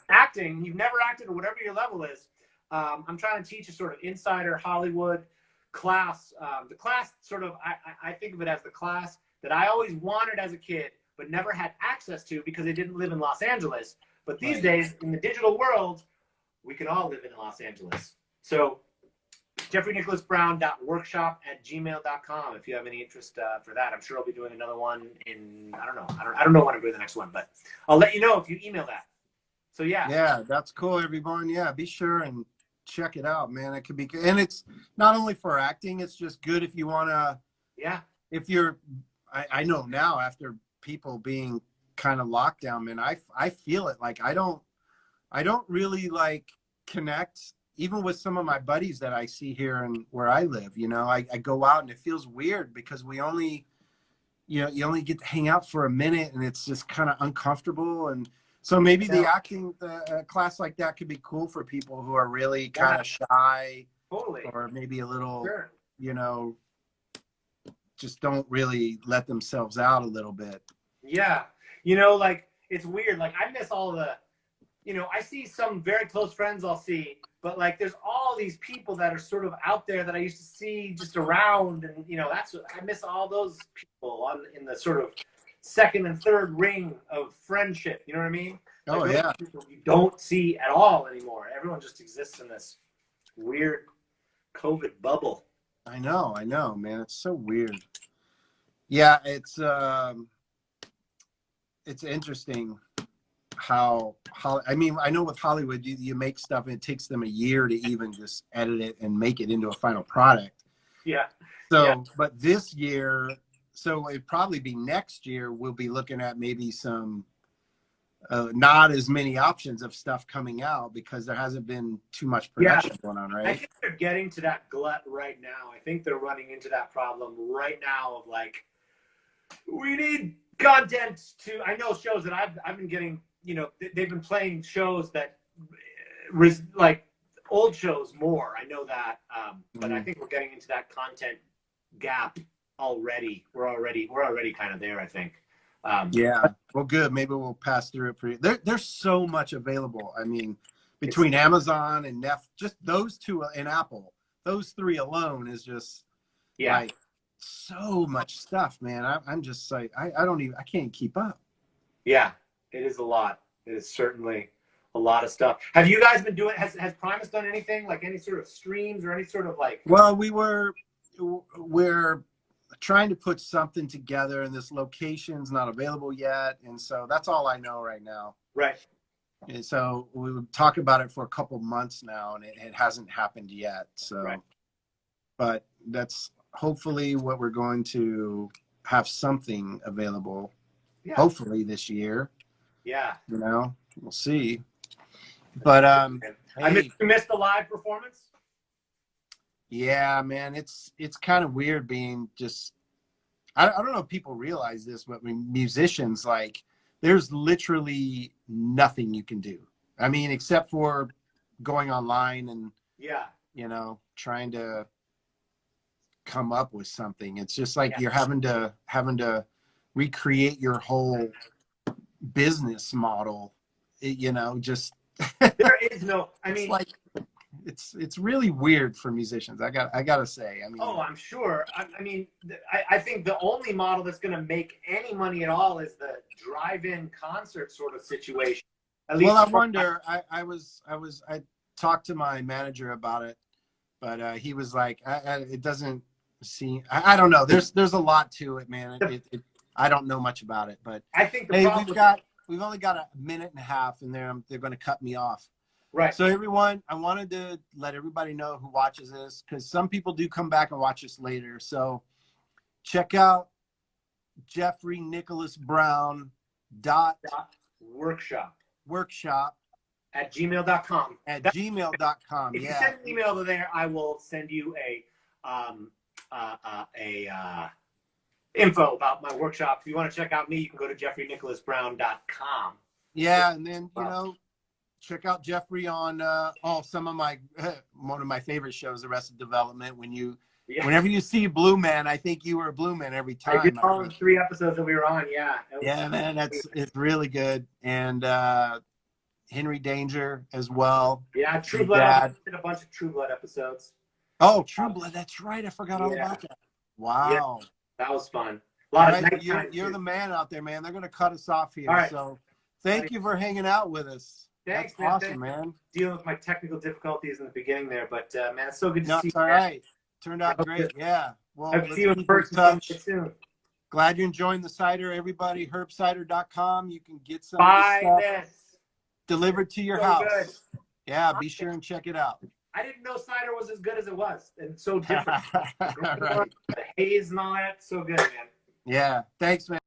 Acting, you've never acted or whatever your level is. I'm trying to teach a sort of insider Hollywood class. The class sort of, I think of it as the class that I always wanted as a kid, but never had access to because I didn't live in Los Angeles. But these days, in the digital world, we can all live in Los Angeles. So JeffreyNicholasBrown.workshop@gmail.com if you have any interest for that. I'm sure I'll be doing another one in, I don't know when I'm doing the next one, but I'll let you know if you email that. So yeah. Yeah, that's cool, everyone. Yeah, be sure and check it out, man. It could be good. And it's not only for acting, it's just good if you want to, Yeah. if you're, I know now after people being kind of locked down, man, I feel it. Like, I don't really like connect even with some of my buddies that I see here and where I live. You know, I go out and it feels weird because we only, you know, you only get to hang out for a minute and it's just kind of uncomfortable. And so maybe the acting class like that could be cool for people who are really kind of shy, totally, or maybe a little, sure, you know, just don't really let themselves out a little bit. Yeah. You know, like, it's weird. Like, I miss all the, you know, I see some very close friends I'll see, but like there's all these people that are sort of out there that I used to see just around, and you know, that's what I miss, all those people in the sort of second and third ring of friendship. You know what I mean? Like, Oh yeah. People you don't see at all anymore. Everyone just exists in this weird COVID bubble. I know, man. It's so weird. Yeah, it's interesting how I mean, I know with Hollywood, you make stuff and it takes them a year to even just edit it and make it into a final product. Yeah. So, yeah. But this year, so it'd probably be next year, we'll be looking at maybe some not as many options of stuff coming out because there hasn't been too much production going on, right? I think they're getting to that glut right now. I think they're running into that problem right now of like, we need content to, I know shows that I've been getting, you know, they've been playing shows that like old shows more. I know that, but I think we're getting into that content gap already. We're already kind of there, I think. Yeah. Well, good. Maybe we'll pass through it. There's so much available. I mean, between Amazon and just those two and Apple, those three alone is just like so much stuff, man. I'm just like, I can't keep up. Yeah, it is a lot. It is certainly a lot of stuff. Have you guys been doing, has Primus done anything, like any sort of streams or any sort of like? Well, we're trying to put something together and this location's not available yet. And so that's all I know right now. Right. And so we would talk about it for a couple months now and it hasn't happened yet. So, but that's hopefully what we're going to have something available. Yeah. Hopefully this year. Yeah. You know, we'll see. But I missed the live performance. Yeah, man, it's kind of weird being just, I don't know if people realize this, but musicians, like, there's literally nothing you can do. I mean, except for going online and, you know, trying to come up with something. It's just like you're having to recreate your whole business model, you know, just. There is no, I mean, like, it's really weird for musicians. I gotta say. I mean, oh, I'm sure. I mean, I think the only model that's going to make any money at all is the drive-in concert sort of situation. At least. Well, I wonder. I talked to my manager about it, but he was like, it doesn't seem. I don't know. There's a lot to it, man. I don't know much about it, but I think we've only got a minute and a half, and they're going to cut me off. Right. So everyone, I wanted to let everybody know who watches this, because some people do come back and watch this later. So check out Jeffery Nicholas Brown workshop at gmail.com. gmail.com. If you send an email to there, I will send you a info about my workshop. If you want to check out me, you can go to jeffreynicholasbrown.com. Yeah, and then you know, check out Jeffrey on some of my one of my favorite shows, Arrested Development. Whenever you see Blueman, I think you were Blueman every time. I did all the 3 episodes that we were on. Yeah, man, it's really good. And Henry Danger as well. Yeah, True Blood. I did a bunch of True Blood episodes. Oh, True Blood. That's right. I forgot all about that. Wow, that was fun. You're the man out there, man. They're gonna cut us off here. Right. So thank you for hanging out with us. Thanks, man. Awesome, man. Dealing with my technical difficulties in the beginning there, but man, it's so good to see you. It's all right. Turned out great. Yeah. Well, I'll see you in person soon. Glad you're enjoying the cider, everybody. Herbcider.com. You can get some Buy stuff delivered to your house. Good. Yeah, be sure and check it out. I didn't know cider was as good as it was, and so different. Right. The haze and all that, so good, man. Yeah. Thanks, man.